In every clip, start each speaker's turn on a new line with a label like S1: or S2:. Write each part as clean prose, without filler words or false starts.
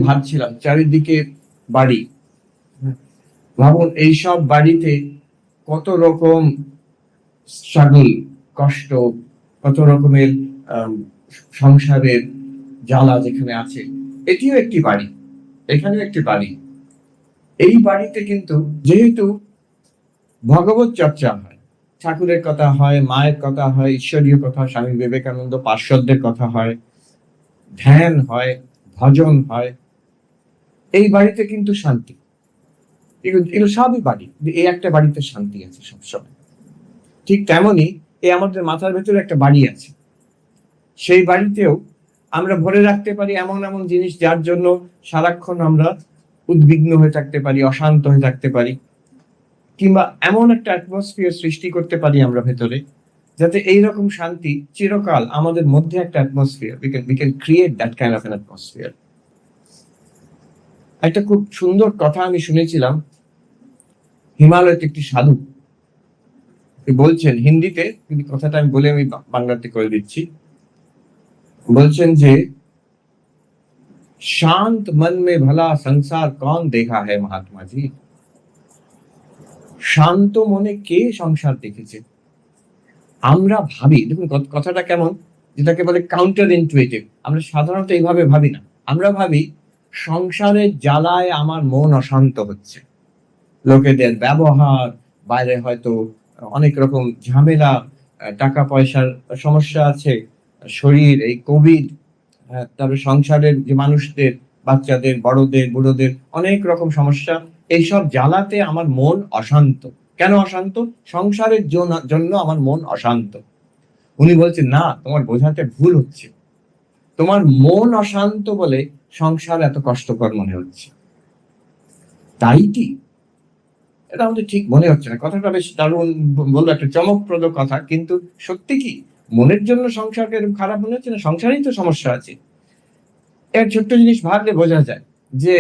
S1: ভাবছিলাম চারিদিকে বাড়ি, ভাবুন এইসব বাড়িতে কত রকম স্ট্রাগল, কষ্ট, কত রকমের সংসারের জ্বালা যেখানে আছে। এটিও একটি বাড়ি, এখানেও একটি বাড়ি। এই বাড়িতে কিন্তু যেহেতু ভগবত চর্চা হয়, ঠাকুরের কথা হয়, মায়ের কথা হয়, ঈশ্বরীয় কথা, স্বামী বিবেকানন্দ পার্শ্বদের কথা হয়, ধ্যান হয়, ভজন হয়, এই বাড়িতে কিন্তু শান্তি। এগুলো সবই বাড়ি, এই একটা বাড়িতে শান্তি আছে সবসময়। ঠিক তেমনি এই আমাদের মাথার ভেতরে একটা বাড়ি আছে, সেই বাড়িতেও আমরা ভরে রাখতে পারি এমন এমন জিনিস যার জন্য সারাক্ষণ আমরা উদ্বিগ্ন হয়ে থাকতে পারি, অশান্ত হয়ে থাকতে পারি, কিংবা এমন একটা অ্যাটমসফিয়ার সৃষ্টি করতে পারি আমরা ভেতরে যাতে এইরকম শান্তি চিরকাল আমাদের মধ্যে একটা atmosphere, we can create that kind of an atmosphere. একটা খুব সুন্দর কথা আমি শুনেছিলাম, হিমালয়ের একটি সাধু বলছেন হিন্দিতে, কিন্তু কথাটা আমি বলে আমি বাংলাতে করে দিচ্ছি। বলছেন যে শান্ত মন মে ভলা সংসার কন দেখা है महात्मा जी। শান্ত মনে কে সংসার দেখেছে? আমরা ভাবি, দেখুন কথাটা কেমন, যেটাকে বলে কাউন্টার ইনটুইটিভ। আমরা সাধারণত এইভাবে ভাবি না। আমরা ভাবি সংসারের জ্বালায় আমার মন অশান্ত হচ্ছে, লোকেদের ব্যবহার, বাইরে হয়তো অনেক রকম ঝামেলা, টাকা পয়সার সমস্যা আছে, শরীর, এই কোভিড, তারপরে সংসারের যে মানুষদের, বাচ্চাদের, বড়দের, বুড়োদের অনেক রকম সমস্যা, এইসব জ্বালাতে আমার মন অশান্ত। কেন অশান্ত? সংসারের জন্য আমার মন অশান্ত। উনি বলছেন না, তোমার বোঝাতে ভুল হচ্ছে, তোমার মন অশান্ত বলে সংসার এত কষ্টকর মনে হচ্ছে। তাই কি? এটা আমাদের ঠিক মনে হচ্ছে না। কথাটা বেশ দারুণ, বলবো একটা চমকপ্রদ কথা, কিন্তু সত্যি কি মনের জন্য সংসারকে এরকম খারাপ মনে হচ্ছে না? সংসারেই তো সমস্যা আছে। এক ছোট্ট জিনিস ভাবলে বোঝা যায় যে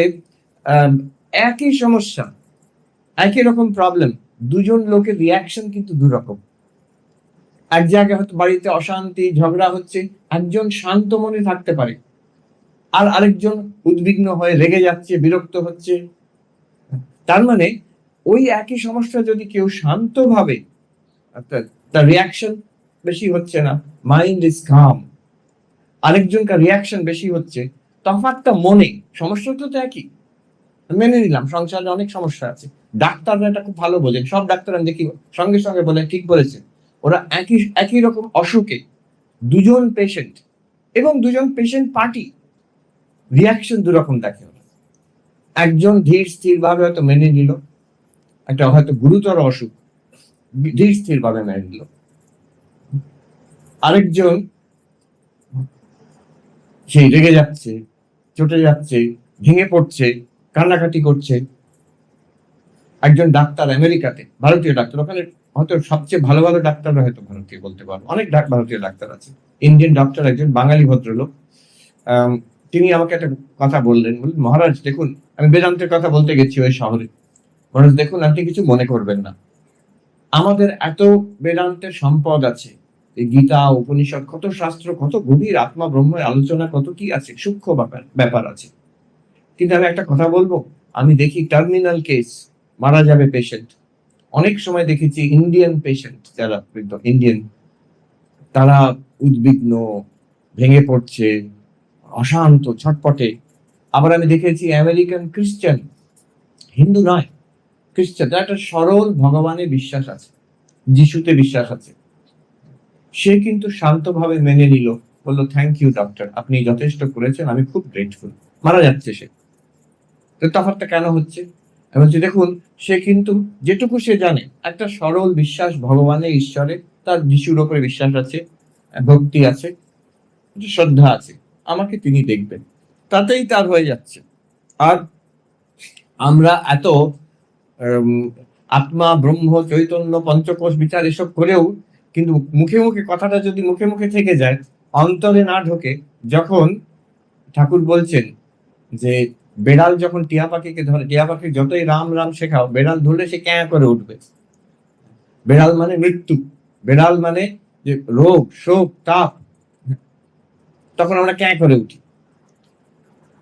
S1: একই সমস্যা, একই রকম প্রবলেম, দুজন লোকের রিয়াকশন কিন্তু দুরকম। এক জায়গায় হয়তো বাড়িতে অশান্তি, ঝগড়া হচ্ছে, একজন শান্ত মনে থাকতে পারে, আর আরেকজন উদ্বিগ্ন হয়ে রেগে যাচ্ছে, বিরক্ত হচ্ছে। তার মানে ওই একই সমস্যা যদি কেউ শান্তভাবে, তার রিয়াকশন বেশি হচ্ছে না, মাইন্ড ইজ কাম, আরেকজনকার রিয়াকশন বেশি হচ্ছে, তফাৎটা মনে। সমস্যা তো একই, মেনে নিলাম সংসারে অনেক সমস্যা আছে। ডাক্তাররা এটা খুব ভালো বোঝেন, সব ডাক্তার আমি দেখি সঙ্গে সঙ্গে বলে ঠিক বলেছে। ওরা একই একই রকম অসুখে দুজন পেশেন্ট এবং দুজন পেশেন্ট পার্টি রিয়াকশন দুরকম দেখে ওরা। একজন ধীর স্থির ভাবে হয়তো মেনে নিল, একটা হয়তো গুরুতর অসুখ, ধীর স্থির ভাবে মেনে নিল। আরেকজন সেই রেগে যাচ্ছে, চটে যাচ্ছে, ভেঙে পড়ছে, কান্নাকাটি করছে। একজন ডাক্তার আমেরিকাতে, ভারতীয় ডাক্তার, ওখানে হয়তো সবচেয়ে ভালো ভালো ডাক্তাররা হয়তো ভারতীয় বলতে পারবো, অনেক ভারতীয় ডাক্তার আছে। ইন্ডিয়ান ডক্টর, একজন বাঙালি ভদ্রলোক, তিনি আমাকে একটা কথা বললেন, মহারাজ দেখুন, আমি বেদান্তের কথা বলতে গেছি ওই শহরে। মহারাজ দেখুন, আপনি কিছু মনে করবেন না, আমাদের এত বেদান্তের সম্পদ আছে, এই গীতা, উপনিষদ, কত শাস্ত্র, কত গভীর আত্মা ব্রহ্মের আলোচনা, কত কি আছে, সূক্ষ্ম ব্যাপার আছে। কিন্তু আমি একটা কথা বলবো, আমি দেখি টার্মিনাল কেস, মারা যাবে পেশেন্ট, অনেক সময় দেখেছি ইন্ডিয়ান পেশেন্ট যারা ইন্ডিয়ান, তারা উদ্বিগ্ন, ভেঙে পড়ছে, অশান্ত, ছটপটে। আবার আমি দেখেছি আমেরিকান খ্রিস্টান, হিন্দু নয়, খ্রিস্টান, তার একটা সরল ভগবানে বিশ্বাস আছে, যিশুতে বিশ্বাস আছে, সে কিন্তু শান্তভাবে মেনে নিল, বললো থ্যাংক ইউ ডক্টর, আপনি যথেষ্ট করেছেন, আমি খুব গ্রেটফুল। মারা যাচ্ছে সে। তো তফাৎটা কেন হচ্ছে? বলছি দেখুন, সে কিন্তু যেটুকু সে জানে, একটা সরল বিশ্বাস ভগবানের, ঈশ্বরে, তার যিশুর উপরে বিশ্বাস আছে, ভক্তি আছে, শ্রদ্ধা আছে, আমাকে তিনি দেখবেন, তাতেই তার হয়ে যাচ্ছে। আর আমরা এত আত্মা, ব্রহ্ম, চৈতন্য, পঞ্চকোষ বিচার এসব করেও কিন্তু মুখে মুখে কথাটা যদি মুখে মুখে থেকে যায়, অন্তরে না ঢোকে, যখন ঠাকুর বলছেন যে বেড়াল যখন টিয়া পাখিকে ধরে, টিয়া পাখি যতই রাম রাম শেখাও, বেড়াল ধরলে সে ক্যাঁ করে উঠবে। বেড়াল মানে মৃত্যু, বেড়াল মানে যে রোগ, শোক, তাপ, তখন আমরা ক্যাঁ করে উঠি।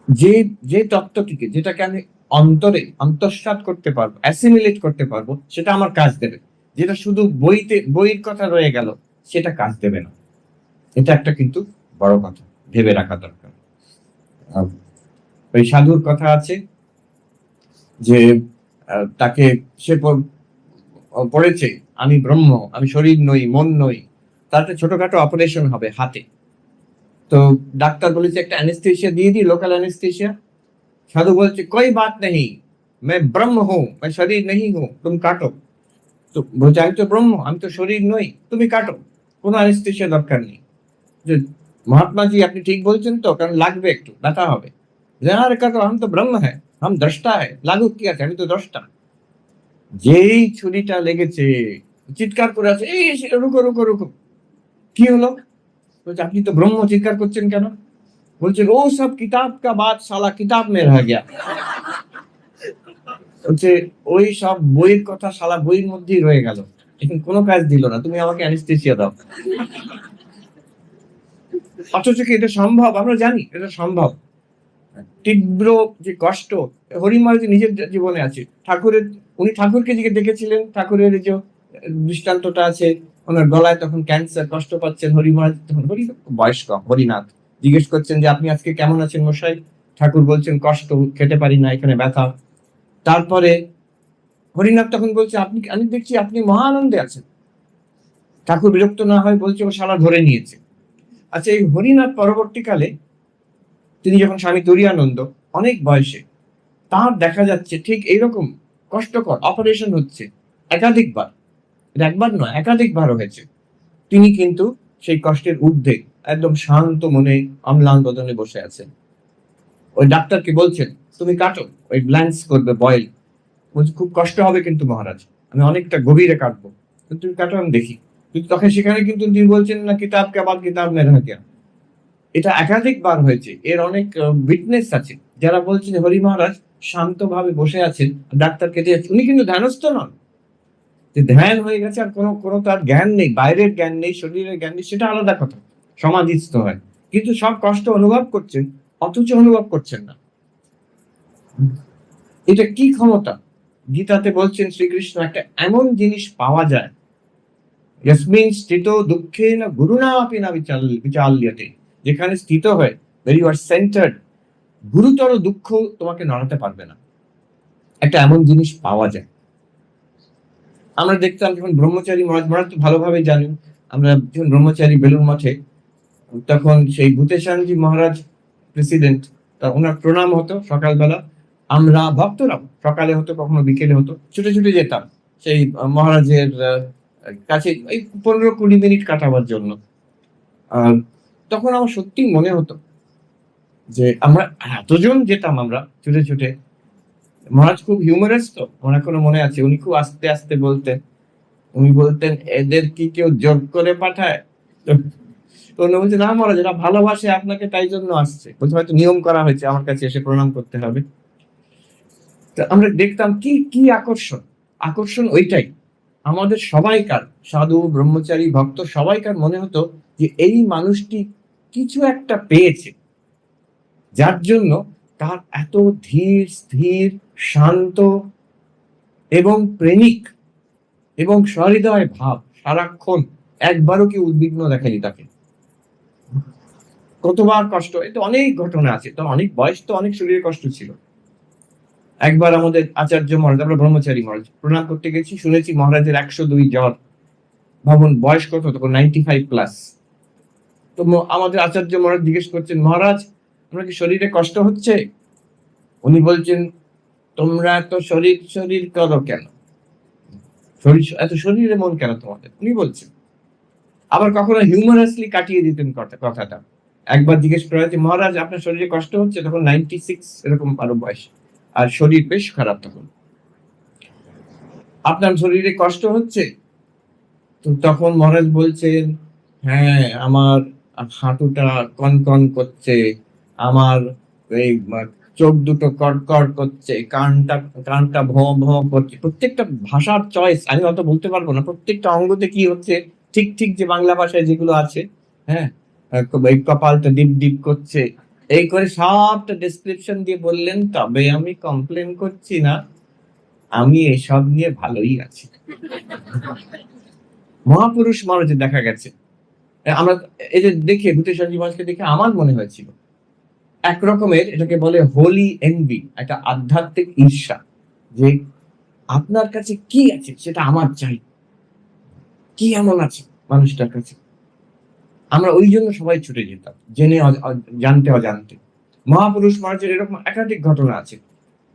S1: যে যে তত্ত্বটিকে, যেটাকে আমি অন্তরে অন্তঃসাৎ করতে পারবো, অ্যাসিমিলেট করতে পারবো, সেটা আমার কাজ দেবে। যেটা শুধু বইয়ের কথা রয়ে গেল, সেটা কাজ দেবে না। এটা একটা কিন্তু বড় কথা, ভেবে রাখা দরকার। ওই সাধুর কথা আছে যে তাকে সে পড়েছে, আমি ব্রহ্ম, আমি শরীর নই, মন নই। তার একটা ছোটখাটো অপারেশন হবে হাতে। তো ডাক্তার বলেছে একটা অ্যানেস্থেশিয়া দিয়ে দিই, লোকাল অ্যানেস্থেশিয়া। সাধু বলছে कोई बात नहीं, मैं ब्रह्म हूं, मैं शरीर नहीं हूं, तुम काटो। তো বলছে আমি তো ব্রহ্ম, আমি তো শরীর নই, তুমি কাটো, কোনো অ্যানেস্থেশিয়া দরকার নেই। যে মহাত্মাজি আপনি ঠিক বলছেন তো, কারণ লাগবে, একটু ব্যথা হবে। আরে কাটো, हम तो ब्रह्म है, हम द्रष्टा है, লাগু কি আছে, আমি তো দ্রষ্টা। যেই ছুরিটা লেগেছে, চিৎকার করে আছে, এই রুকো রুকো রুকো। কি হলো? বলছে আপনি তো ব্রহ্ম, চিৎকার করছেন কেন? বলছেন ও সব কিতাব কা বাত, সালা কিতাব মে রহ গয়া। বলছে ওই সব বইয়ের কথা শালা বইয়ের মধ্যেই রয়ে গেল, এখন কোনো কাজ দিল না, তুমি আমাকে অ্যানেস্থেসিয়া দাও। অথচ কি এটা সম্ভব? আমরা জানি এটা সম্ভব। তীব্র যে কষ্ট হরিময় যে নিজের জীবনে আছে, ঠাকুরের, উনি ঠাকুরকে দিকে দেখেছিলেন, ঠাকুরের যে দৃষ্টান্তটা আছে, ওনার গলায় তখন ক্যান্সার, কষ্ট পাচ্ছেন হরিমহারাজ, তখন বয়স কম, হরিনাথ জিজ্ঞেস করছেন যে আপনি আজকে কেমন আছেন মশাই? ঠাকুর বলছেন কষ্ট, খেতে পারি না, এখানে ব্যথা। তারপরে হরিনাথ তখন বলছে আপনি, আমি দেখছি আপনি মহা আনন্দে আছেন। ঠাকুর বিরক্ত না হয় বলছে ও শালা ধরে নিয়েছে। আচ্ছা, এই হরিনাথ পরবর্তীকালে তিনি যখন স্বামী তুরীয়ানন্দ অনেক বয়সে, তার দেখা যাচ্ছে ঠিক এইরকম কষ্টকর অপারেশন হচ্ছে একাধিকবার, একবার নয় একাধিকবার হয়েছে। তিনি কিন্তু সেই কষ্টের ঊর্ধ্বে একদম শান্ত মনে অম্লান বদনে বসে আছেন। ওই ডাক্তারকে বলছেন তুমি কাটো, ওই ব্ল্যান্স করবে, বয়েল। বলছে খুব কষ্ট হবে কিন্তু মহারাজ, আমি অনেকটা গভীরে কাটবো, তুমি কাটো আমি দেখি। কিন্তু তখন সেখানে কিন্তু তিনি বলছেন না কিতাব কে বাদ কিতাব মে রহ গয়া। এটা একাধিকবার হয়েছে, এর অনেক উইটনেস আছে যারা বলছেন হরি মহারাজ শান্তভাবে বসে আছেন, ডাক্তার কেটে যাচ্ছে, উনি কিন্তু ধ্যানস্থ নন, যে ধ্যান হয়ে গেছে আর কোনো কোনো তার জ্ঞান নেই, বাইরের জ্ঞান নেই, শরীরের জ্ঞান নেই, সেটা আলাদা কথা, সমাধিস্থ হয়, কিন্তু সব কষ্ট অনুভব করছেন, অথচ অনুভব করছেন না। এটা কি ক্ষমতা? গীতাতে বলছেন শ্রীকৃষ্ণ একটা এমন জিনিস পাওয়া যায়, यस्मिन् स्थितो दुःखेन गुरुणापि न विचाल्यते, যেখানে স্থিত হয়, where you are centered, গুরুতর দুঃখ তোমাকে নড়াতে পারবে না। একটা এমন জিনিস পাওয়া যায়। আমরা দেখতাম যখন ব্রহ্মচারী মহারাজ তো ভালোভাবে জানেন, আমরা যখন ব্রহ্মচারী বেলুড় মঠে, তখন সেই ভূতেশানজি মহারাজ প্রেসিডেন্ট, তা ওনার প্রণাম হতো সকালবেলা, আমরা ভক্তরা সকালে হতো কখনো বিকেলে হতো, ছুটে ছুটে যেতাম সেই মহারাজের কাছে, এই 15-20 মিনিট কাটাবার জন্য। আর তখন আমার সত্যি মনে হতো যে আমরা এতজন যেতাম, আমরা ছুটে ছুটে। মহারাজ খুব হিউমারাস, তো আমার এখনো মনে আছে, উনি খুব আস্তে আস্তে বলতেন, উনি বলতেন এদের কি কেউ জোর করে পাঠায়? তো উনি বলছে না মহারাজ, এরা ভালোবাসে আপনাকে, তাই জন্য আসছে, বলছে হয়তো নিয়ম করা হয়েছে আমার কাছে এসে প্রণাম করতে হবে। তো আমরা দেখতাম কি কি আকর্ষণ, আকর্ষণ ওইটাই আমাদের সবাইকার, সাধু ব্রহ্মচারী ভক্ত সবাইকার মনে হতো যে এই মানুষটি কিছু একটা পেয়েছে, যার জন্য তার এত ধীর স্থির শান্ত এবং প্রেমিক এবং সহৃদয় ভাব, সারাক্ষণ একবারও কি উদ্বিগ্ন দেখেনি তাকে। কতবার কষ্ট, এটা অনেক ঘটনা আছে, তো অনেক বয়স, তো অনেক শরীরের কষ্ট ছিল। একবার আমাদের আচার্য মহারাজ, আমরা ব্রহ্মচারী মহারাজ প্রণাম করতে গেছি, শুনেছি মহারাজের 102 জ্বর, ভাবুন বয়স কত তখন, 95+। তো আমাদের আচার্য মহারাজ জিজ্ঞেস করছেন মহারাজ আপনার কি শরীরে কষ্ট হচ্ছে? উনি বলছেন তোমরা এত শরীর শরীর করো কেন, শরীর এত শরীরে মন কেন তোমাদের, উনি বলছেন। আবার কখনো হিউমারাসলি কাটিয়ে দিতেন কথাটা। একবার জিজ্ঞেস করা হয়েছে মহারাজ আপনার শরীরে কষ্ট হচ্ছে, তখন 96 এরকম আরো বয়স, আর শরীর বেশ খারাপ তখন, আপনার শরীরে কষ্ট হচ্ছে? তো তখন মহারাজ বলছেন হ্যাঁ, আমার হাঁটুটা কনকন করছে, আমার এই চোখ দুটো কড়কড় করছে, কানটা কানটা ভোঁ ভোঁ করছে, প্রত্যেকটা ভাষার চয়েস আমি অত বলতে পারবো না, প্রত্যেকটা অঙ্গতে কি হচ্ছে ঠিক ঠিক যে বাংলা ভাষায় যেগুলো আছে, হ্যাঁ, এই কপালটা ডিপ ডিপ করছে, এই করে সবটা ডেসক্রিপশন দিয়ে বললেন, তবে আমি কমপ্লেন করছি না, আমি এসব নিয়ে ভালোই আছি। মহাপুরুষ মানুষে দেখা গেছে, আমরা এই যে দেখে ভূতের সঞ্জীব মানুষকে দেখে আমার মনে হয়েছিল এক রকমের, এটাকে বলে হোলি এনভি, একটা আধ্যাত্মিক ঈর্ষা, যে আপনার কাছে কি আছে সেটা আমার চাই, কি এমন আছে মানুষটার কাছে। আমরা ওই জন্য সবাই ছুটে যেতাম, জেনে জানতে অজান্তে। মহাপুরুষ মানুষের এরকম একাধিক ঘটনা আছে।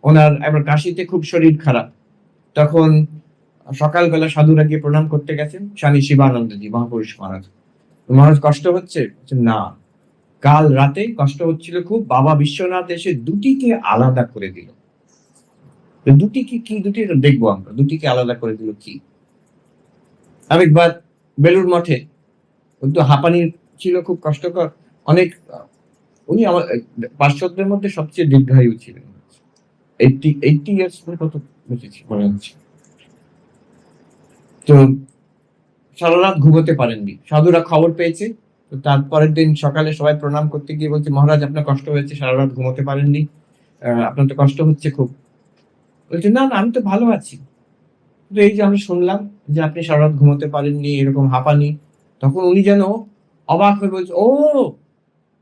S1: ওনার একবার কাশিতে খুব শরীর খারাপ, তখন সকালবেলা সাধুরা গিয়ে প্রণাম করতে গেছেন, স্বামী শিবানন্দজি মহাপুরুষ মহারাজ। মহারাজ কষ্ট হচ্ছে? না, কাল রাতে কষ্ট হচ্ছিল খুব, বাবা বিশ্বনাথ এসে দুটিকে আলাদা করে দিল। দুটিকে কি, দুটি দেখবো আমরা, দুটিকে আলাদা করে দিল কি। আরেকবার বেলুর মঠে কিন্তু হাঁপানি ছিল, খুব কষ্টকর, অনেক, উনি আমার পার্শ্বদের মধ্যে সবচেয়ে দীর্ঘায়ু ছিলেন, 80 ইয়ার্স কত বুঝেছি মনে হচ্ছে। তো সারা রাত ঘুমোতে পারেননি, সাধুরা খবর পেয়েছে, তো তারপরের দিন সকালে সবাই প্রণাম করতে গিয়ে বলছে, মহারাজ আপনার কষ্ট হয়েছে, সারা রাত ঘুমোতে পারেননি, আপনার তো কষ্ট হচ্ছে খুব। বলছে না না, আমি তো ভালো আছি, কিন্তু এই যে আমরা শুনলাম যে আপনি সারা রাত ঘুমোতে পারেননি, এরকম হাঁপানি। তখন উনি যেন অবাক হয়ে বলছে, ও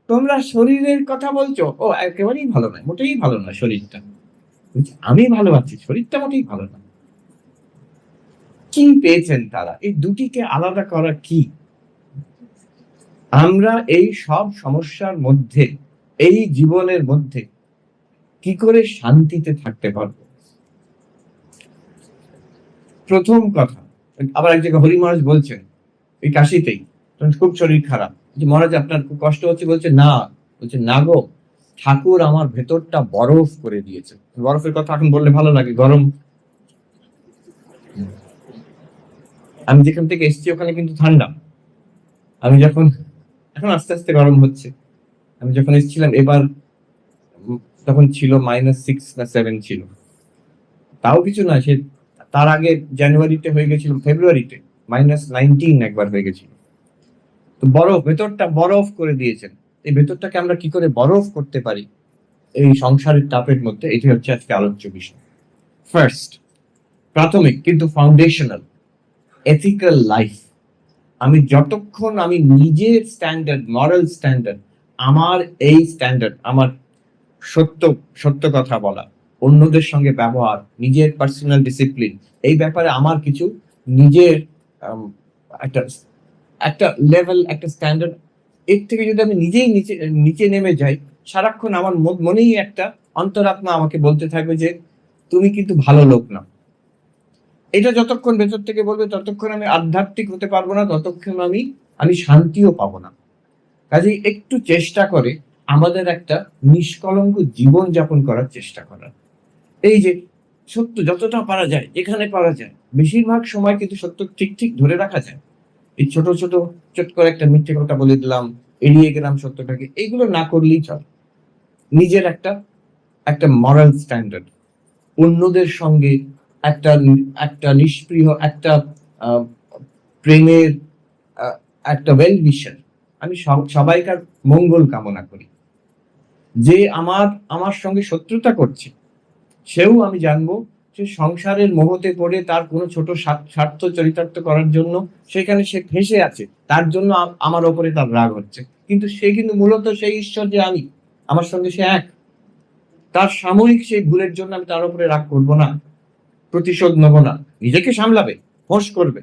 S1: তোমরা শরীরের কথা বলছো, ও একেবারেই ভালো নয়, মোটেই ভালো নয় শরীরটা। আমি ভালো আছি, শরীরটা মোটেই ভালো না। কি পেয়েছেন তারা? এই দুটিকে আলাদা করা কি? আমরা এই সব সমস্যার মধ্যে, এই জীবনের মধ্যে কি করে শান্তিতে থাকতে পারবো? প্রথম কথা, আবার এক জায়গায় হরি মহারাজ বলছেন, এই কাশিতেই খুব শরীর খারাপ, যে মহারাজ আপনার খুব কষ্ট হচ্ছে, বলছে না, বলছে না গো, ঠাকুর আমার ভেতরটা বরফ করে দিয়েছে। বরফের কথা এখন বললে ভালো লাগে, গরম। আমি যেখান থেকে এসেছি ওখানে কিন্তু ঠান্ডা, আমি যখন, এখন আস্তে আস্তে গরম হচ্ছে, আমি যখন এসেছিলাম এবার তখন ছিল -6 না 7 ছিল, তাও কিছু না, সে তার আগে জানুয়ারিতে হয়ে গেছিল, ফেব্রুয়ারিতে -19 একবার হয়ে গেছিল। তো বরফ, ভেতরটা বরফ করে দিয়েছেন। এই ভেতরটাকে আমরা কি করে বরফ করতে পারি এই সংসারের তাপের মধ্যে, এটি হচ্ছে আজকে আলোচ্য বিষয়। ফার্স্ট, প্রাথমিক কিন্তু ফাউন্ডেশনাল, এথিক্যাল লাইফ। আমি যতক্ষণ আমি নিজের স্ট্যান্ডার্ড, মরাল স্ট্যান্ডার্ড, আমার এই স্ট্যান্ডার্ড, আমার সত্য সত্য কথা বলা, অন্যদের সঙ্গে ব্যবহার, নিজের পার্সোনাল ডিসিপ্লিন, এই ব্যাপারে আমার কিছু নিজের একটা একটা লেভেল, একটা স্ট্যান্ডার্ড, এর থেকে যদি আমি নিজেই নিচে নিচে নেমে যাই, সারাক্ষণ আমার মনেই একটা অন্তরাত্মা আমাকে বলতে থাকবে যে তুমি কিন্তু ভালো লোক না। এটা যতক্ষণ ভেতর থেকে বলবে ততক্ষণ আমি আধ্যাত্মিক হতে পারবো না, ততক্ষণ আমি শান্তিও পাবো না। কাজেই একটু চেষ্টা করে আমাদের একটা নিষ্কলঙ্ক জীবন যাপন করার চেষ্টা করার। এই যে সত্য যতটা পারা যায়, এখানে পারা যায়, বেশিরভাগ সময় কিন্তু সত্য ঠিক ঠিক ধরে রাখা যায়। এই ছোট ছোট চট করে একটা মিথ্যে কথা বলে দিলাম, এড়িয়ে গেলাম সত্যটাকে, এইগুলো না করলেই চলে। নিজের একটা একটা মরাল স্ট্যান্ডার্ড, অন্যদের সঙ্গে একটা একটা নিষ্প্রিয় একটা প্রেমের একটা ওয়েল উইশার, আমি সবাইকার মঙ্গল কামনা করি। যে আমার সঙ্গে শত্রুতা করছে, সেও আমি জানবো যে সংসারের মোহতে পড়ে তার কোনো ছোট স্বার্থ চরিতার্থ করার জন্য সেখানে সে ফেঁসে আছে, তার জন্য আমার ওপরে তার রাগ হচ্ছে, কিন্তু সে কিন্তু মূলত সেই ঈশ্বর যে আমি, আমার সঙ্গে সে এক। তার সাময়িক সেই ভুলের জন্য আমি তার উপরে রাগ করবো না, প্রতিশোধ নেব না, নিজেকে সামলাবে, হোস করবে।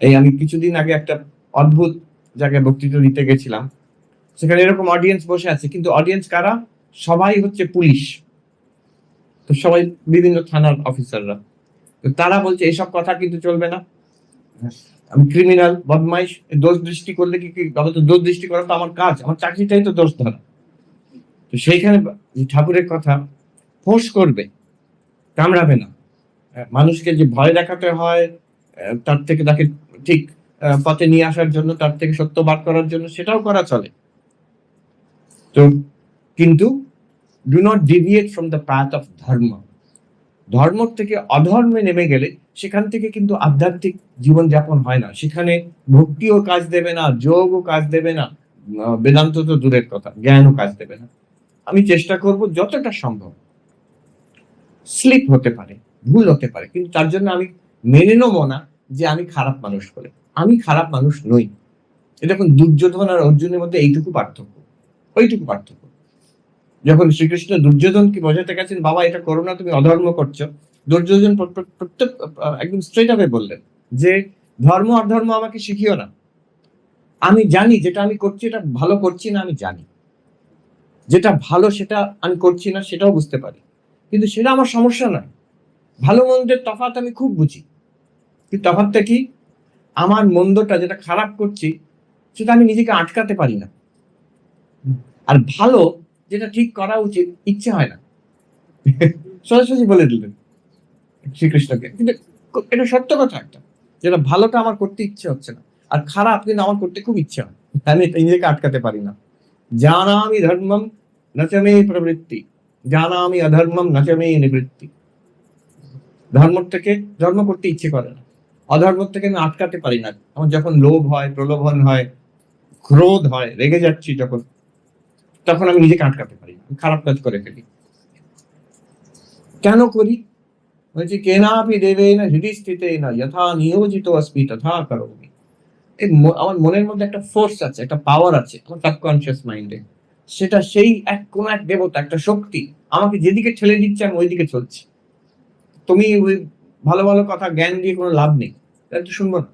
S1: এই আমি কিছুদিন আগে একটা অদ্ভুত জায়গায় বক্তৃতা দিতে গেছিলাম, সেখানে এরকম অডিয়েন্স বসে আছে, কিন্তু অডিয়েন্স কারা? সবাই হচ্ছে পুলিশ, তো সবাই বিভিন্ন থানার অফিসাররা। তো তারা বলছে এসব কথা কিন্তু চলবে না, আমি ক্রিমিনাল, বদমাইশ, দোষ দৃষ্টি করলে কি তো দোষ দৃষ্টি করা তো আমার কাজ, আমার চাকরিটাই তো দোষ ধরা। তো সেইখানে ঠাকুরের কথা, ফোঁস করবে, কামড়াবে না। মানুষকে যে ভয় দেখাতে হয়, তার থেকে তাকে ঠিক পথে নিয়ে আসার জন্য, তার থেকে সত্য বার করার জন্য, সেটাও করা চলে। তো কিন্তু do not deviate from the path of ধর্ম। ধর্ম থেকে অধর্মে নেমে গেলে সেখান থেকে কিন্তু আধ্যাত্মিক জীবন যাপন হয় না, সেখানে ভক্তিও কাজ দেবে না, যোগও কাজ দেবে না, বেদান্ত তো দূরের কথা, জ্ঞানও কাজ দেবে না। আমি চেষ্টা করব যতটা সম্ভব, স্লিপ হতে পারে, ভুল হতে পারে, কিন্তু তার জন্য আমি মেনে নেবো না যে আমি খারাপ মানুষ বলে। আমি খারাপ মানুষ নই। এটা এখন দুর্যোধন আর অর্জুনের মধ্যে এইটুকু পার্থক্য, ওইটুকু পার্থক্য। যখন শ্রীকৃষ্ণ দুর্যোধনকে বোঝাতে গেছেন, বাবা এটা করো না, তুমি অধর্ম করছো, দুর্যোধন প্রত্যেক একদম স্ট্রেট আওয়ে বললেন যে ধর্ম অধর্ম আমাকে শিখিও না। আমি জানি যেটা আমি করছি এটা ভালো করছি না, আমি জানি যেটা ভালো সেটা আমি করছি না, সেটাও বুঝতে পারি, কিন্তু সেটা আমার সমস্যা নয়। ভালো মন্দের তফাৎ আমি খুব বুঝি, কিন্তু তফাৎটা কি? আমার মন্দটা যেটা খারাপ করছি সেটা আমি নিজেকে আটকাতে পারি না, আর ভালো যেটা ঠিক করা উচিত ইচ্ছে হয় না। সরাসরি বলে দিলেন শ্রীকৃষ্ণকে, কিন্তু এটা সত্য কথা একটা, যেটা ভালোটা আমার করতে ইচ্ছে হচ্ছে না, আর খারাপ কিন্তু আমার করতে খুব ইচ্ছে হয়, আমি নিজেকে আটকাতে পারি না। জানামি ধর্মম নচমে প্রবৃত্তি, জানামি অধর্মম নচমে নিবৃত্তি। ধর্ম করতে ইচ্ছে করে না, অধর্ম থেকে আমি আটকাতে পারি না। আমার যখন লোভ হয়, প্রলোভন হয়, ক্রোধ হয়, রেগে যাচ্ছি যখন, তখন আমি নিজেকে আটকাতে পারি না, খারাপ কাজ করে ফেলি। কেন করি? বলছি কেনাপি দেবেন হৃদি স্থিতেন যথা নিয়োজিত অস্মি তথা করোমি। আমার মনের মধ্যে একটা ফোর্স আছে, একটা পাওয়ার আছে আমার সাবকনশিয়াস মাইন্ডে, সেটা সেই কোন এক দেবতা, একটা শক্তি আমাকে যেদিকে ঠেলে দিচ্ছে আমি ওইদিকে চলছি। তুমি ওই ভালো ভালো কথা জ্ঞান দিয়ে কোনো লাভ নেই, তাই তো শুনবো না।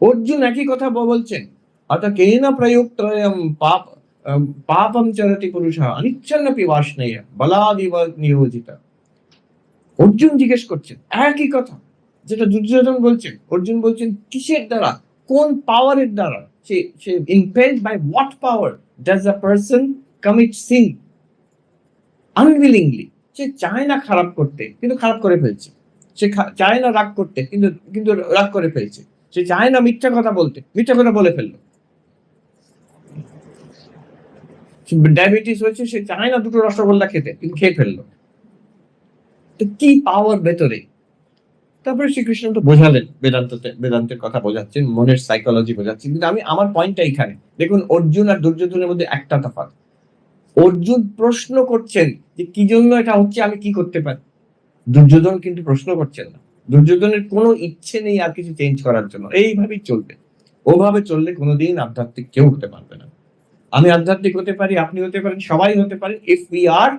S1: অর্জুন একই কথা বলছেন, অর্থাৎ কেন প্রযুক্ত পাপম চরতি পুরুষ অনিচ্ছন্নপি বাসনেয় বলাদিব নিয়োজিত। অর্জুন জিজ্ঞেস করছেন একই কথা যেটা দুর্যোধন বলছেন। অর্জুন বলছেন কিসের দ্বারা, কোন পাওয়ারের দ্বারা, সে impelled by what power does a person commit sin unwillingly. সে চায় না খারাপ করতে কিন্তু খারাপ করে ফেলছে, সে চায় না রাগ করতে কিন্তু কিন্তু রাগ করে ফেলছে, সে চায় না মিথ্যা কথা বলতে, মিথ্যা কথা বলে ফেললো। ডায়াবেটিস হয়েছে, সে চায় না দুটো রসগোল্লা খেতে কিন্তু খেয়ে ফেললো। তো কি পাওয়ার ভেতরে? তারপরে শ্রীকৃষ্ণ তো বোঝালেন, বেদান্তের কথা বোঝাচ্ছেন, মনের সাইকোলজি বোঝাচ্ছেন, কিন্তু আমি আমার পয়েন্টটা এখানে দেখুন, অর্জুন আর দুর্যোধনের মধ্যে একটা তফাৎ। অর্জুন প্রশ্ন করছেন যে কি জন্য এটা হচ্ছে, আমি কি করতে পারি। দুর্যোধন কিন্তু প্রশ্ন করছেন না, দুর্যোধনের কোনো ইচ্ছে নেই আর কিছু চেঞ্জ করার জন্য, এইভাবেই চলবে। ওভাবে চললে কোনোদিন আধ্যাত্মিক কেউ হতে পারবে না। আমি আধ্যাত্মিক হতে পারি, আপনি হতে পারেন, সবাই হতে পারেন, if we are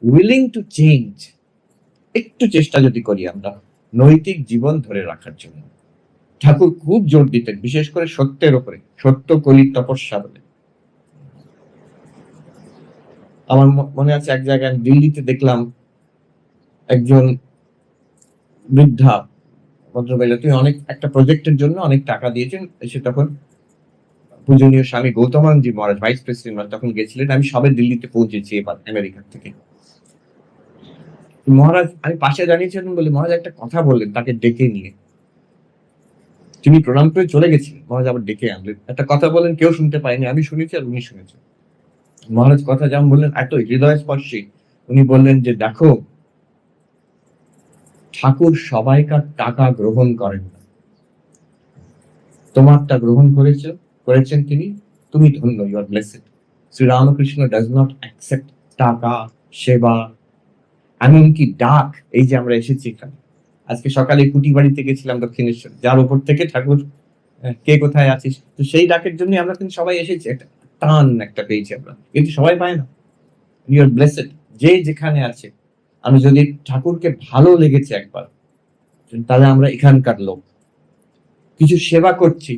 S1: willing to change. একটু চেষ্টা যদি করি আমরা নৈতিক জীবন ধরে রাখার জন্য। ঠাকুর খুব জোর দিতেন বিশেষ করে সত্যের উপরে, সত্য কলির তপস্যা বলে। আমার মনে আছে এক জায়গায় দিল্লিতে দেখলাম একজন বৃদ্ধা ভদ্রমহিলা, তিনি অনেক একটা প্রজেক্টের জন্য অনেক টাকা দিয়েছেন। সে তখন পূজনীয় স্বামী গৌতমানন্দজি মহারাজ ভাইস প্রেসিডেন্ট তখন গেছিলেন। আমি সবে দিল্লিতে পৌঁছেছি এবার আমেরিকা থেকে। মহারাজ আমি পাশে দাঁড়িয়েছিলাম বলে মহারাজ একটা কথা বললেন, তাকে ডেকে নিয়ে তিনি প্রণাম করে চলে গেছিলেন। মহারাজ আবার ডেকে আনলেন, একটা কথা বলেন, কেউ শুনতে পায়নি, আমি শুনেছি আর উনি শুনেছেন। মহারাজ কথা যেমন বললেন এত হৃদয় স্পর্শী। উনি বললেন যে দেখো, ঠাকুর সবাইকার টাকা গ্রহণ করেন না, তোমারটা গ্রহণ করেছেন তিনি, তুমি ধন্য, you are blessed. Sri Ramakrishna does not accept টাকা, সেবা, এমনকি ডাক। এই যে আমরা এসেছি এখানে, আজকে সকালে কুটি বাড়িতে গেছিলাম দক্ষিণেশ্বর, যার উপর থেকে ঠাকুর কে কোথায় আছিস, তো সেই ডাকের জন্য আমরা কিন্তু সবাই এসেছি, একটা টান একটা পেয়েছি আমরা, কিন্তু সবাই পায় না। ইউ আর ব্লেসড, যে যেখানে আছে। আমি যদি ঠাকুরকে ভালো লেগেছে একবার, তাহলে আমরা এখানকার লোক, কিছু সেবা করছি,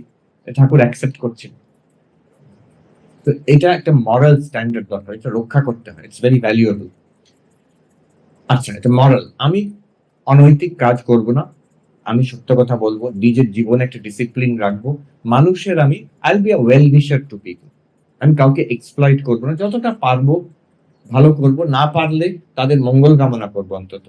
S1: ঠাকুর অ্যাকসেপ্ট করছে। তো এটা একটা মরাল স্ট্যান্ডার্ড দরকার, এটা রক্ষা করতে হয়, ইটস ভেরি ভ্যালুয়েবল। আচ্ছা, এটা মরাল। আমি অনৈতিক কাজ করব না, আমি সত্য কথা বলবো, নিজের জীবনে একটা ডিসিপ্লিন রাখবো, মানুষের আমি I will be a well wisher to people. আমি কাউকে এক্সপ্লয়েট করবো না, যতটা পারবো ভালো করব, না পারলে তাদের মঙ্গল কামনা করবো অন্তত।